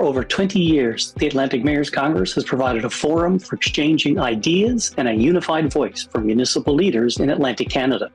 For over 20 years, the Atlantic Mayors Congress has provided a forum for exchanging ideas and a unified voice for municipal leaders in Atlantic Canada.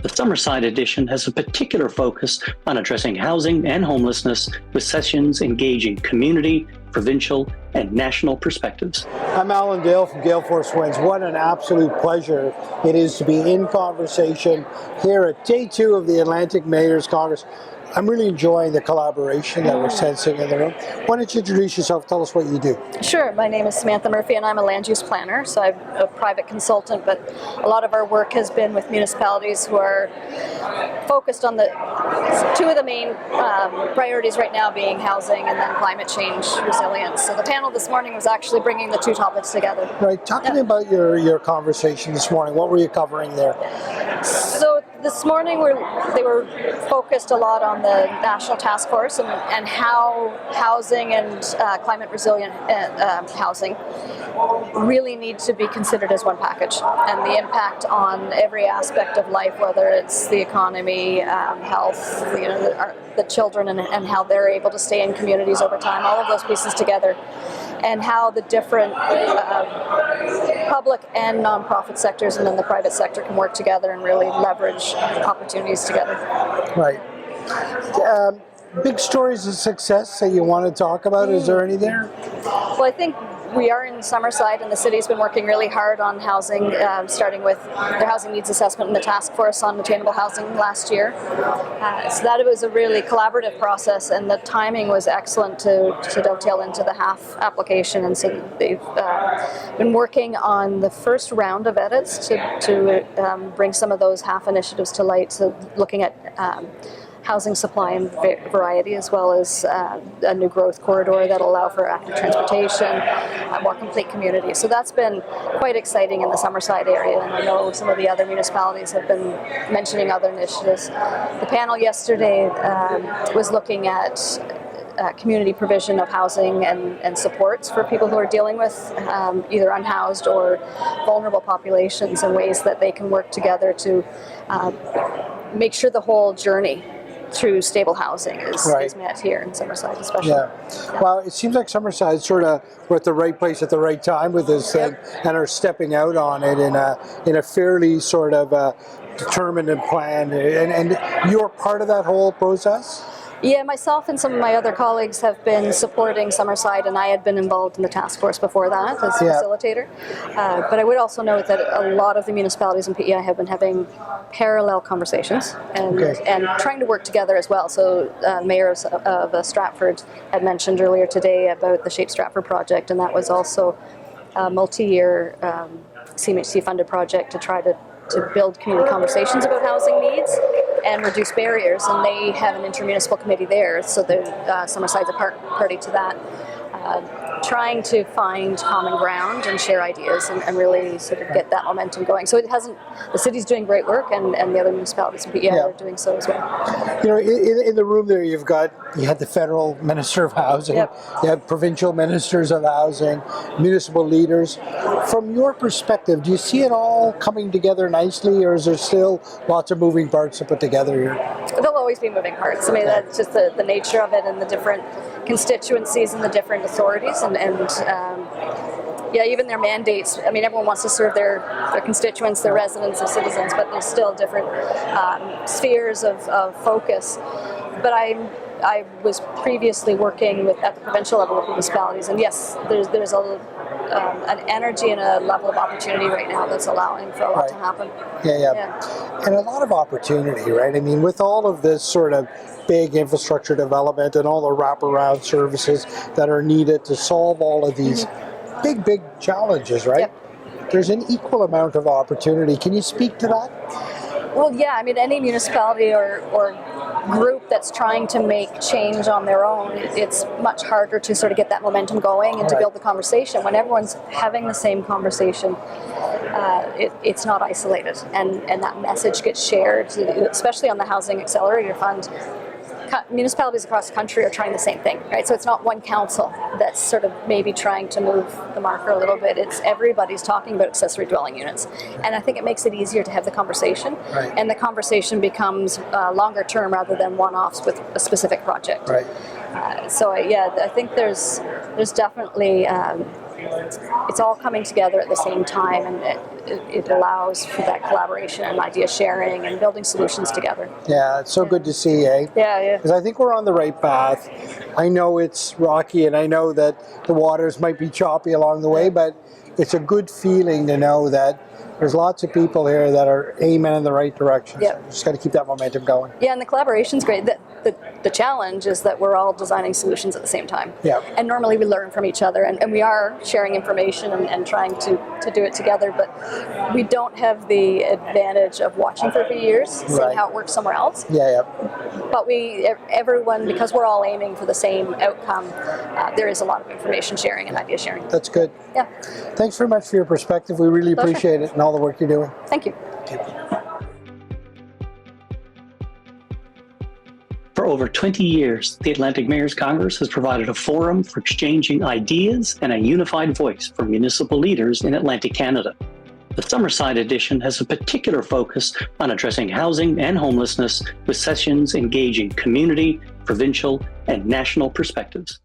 The Summerside edition has a particular focus on addressing housing and homelessness, with sessions engaging community, provincial, and national perspectives. I'm Alan Dale from Gale Force Winds. What an absolute pleasure it is to be in conversation here at day 2 of the Atlantic Mayors Congress. I'm really enjoying the collaboration that we're sensing in the room. Why don't you introduce yourself, tell us what you do. Sure, my name is Samantha Murphy and I'm a land use planner, so I'm a private consultant, but a lot of our work has been with municipalities who are focused on two of the main priorities right now being housing and then climate change resilience. So the panel this morning was actually bringing the two topics together. Right, talk to me about your conversation this morning. What were you covering there? So this morning they were focused a lot on the National Task Force and how housing and climate resilient housing really need to be considered as one package, and the impact on every aspect of life, whether it's the economy, health, the children and how they're able to stay in communities over time, all of those pieces together, and how the different public and nonprofit sectors and then the private sector can work together and really leverage opportunities together. Right. Big stories of success that you want to talk about, is there any there? Well, I think we are in Summerside and the city's been working really hard on housing, starting with their housing needs assessment and the task force on attainable housing last year. So that was a really collaborative process, and the timing was excellent to dovetail into the HAF application, and so they've been working on the first round of edits to bring some of those HAF initiatives to light, so looking at housing supply and variety, as well as a new growth corridor that'll allow for active transportation, a more complete community. So that's been quite exciting in the Summerside area, and I know some of the other municipalities have been mentioning other initiatives. The panel yesterday was looking at community provision of housing and supports for people who are dealing with either unhoused or vulnerable populations, and ways that they can work together to make sure the whole journey through stable housing is met here in Summerside especially. Yeah. Well, it seems like Summerside sort of we're at the right place at the right time with this thing, and are stepping out on it in a fairly sort of determined and planned, and you're part of that whole process? Yeah, myself and some of my other colleagues have been supporting Summerside, and I had been involved in the task force before that as facilitator. But I would also note that a lot of the municipalities in PEI have been having parallel conversations and trying to work together as well. So Mayor of Stratford had mentioned earlier today about the Shape Stratford project, and that was also a multi-year CMHC funded project to try to build community conversations about housing needs and reduce barriers, and they have an intermunicipal committee there, so Summerside's a party to that, trying to find common ground and share ideas and really sort of get that momentum going. So the city's doing great work, and the other municipalities in PEI are doing so as well. You know, in the room there you had the federal minister of housing, you have provincial ministers of housing, municipal leaders. From your perspective, do you see it all coming together nicely, or is there still lots of moving parts to put together here? There'll always be moving parts. I mean, that's just the nature of it, and the different constituencies and the different authorities, and even their mandates. I mean, everyone wants to serve their constituents, their residents, their citizens, but there's still different spheres of focus. But I was previously working at the provincial level with municipalities, and yes, there's an energy and a level of opportunity right now that's allowing for a lot to happen. And a lot of opportunity, right? I mean, with all of this sort of big infrastructure development and all the wraparound services that are needed to solve all of these big challenges, right? There's an equal amount of opportunity. Can you speak to that? Well, yeah, I mean, any municipality or group that's trying to make change on their own, it's much harder to sort of get that momentum going and to build the conversation. When everyone's having the same conversation, it's not isolated, and that message gets shared, especially on the Housing Accelerator Fund. municipalities across the country are trying the same thing, right? So it's not one council that's sort of maybe trying to move the marker a little bit. It's everybody's talking about accessory dwelling units. And I think it makes it easier to have the conversation. Right. And the conversation becomes longer term rather than one-offs with a specific project. Right. I think there's definitely, it's all coming together at the same time, and it allows for that collaboration and idea sharing and building solutions together. Yeah, it's so good to see, eh? Yeah. Because I think we're on the right path. I know it's rocky, and I know that the waters might be choppy along the way, but it's a good feeling to know that there's lots of people here that are aiming in the right direction. Yep. So just got to keep that momentum going. Yeah, and the collaboration's great. The challenge is that we're all designing solutions at the same time. Yeah. And normally we learn from each other, and we are sharing information and trying to do it together, but we don't have the advantage of watching for a few years, seeing how it works somewhere else. Yeah. But everyone, because we're all aiming for the same outcome, there is a lot of information sharing and idea sharing. That's good. Yeah. Thanks very much for your perspective. We really appreciate it and all the work you're doing. Thank you. For over 20 years, the Atlantic Mayors Congress has provided a forum for exchanging ideas and a unified voice for municipal leaders in Atlantic Canada. The Summerside edition has a particular focus on addressing housing and homelessness, with sessions engaging community, provincial, and national perspectives.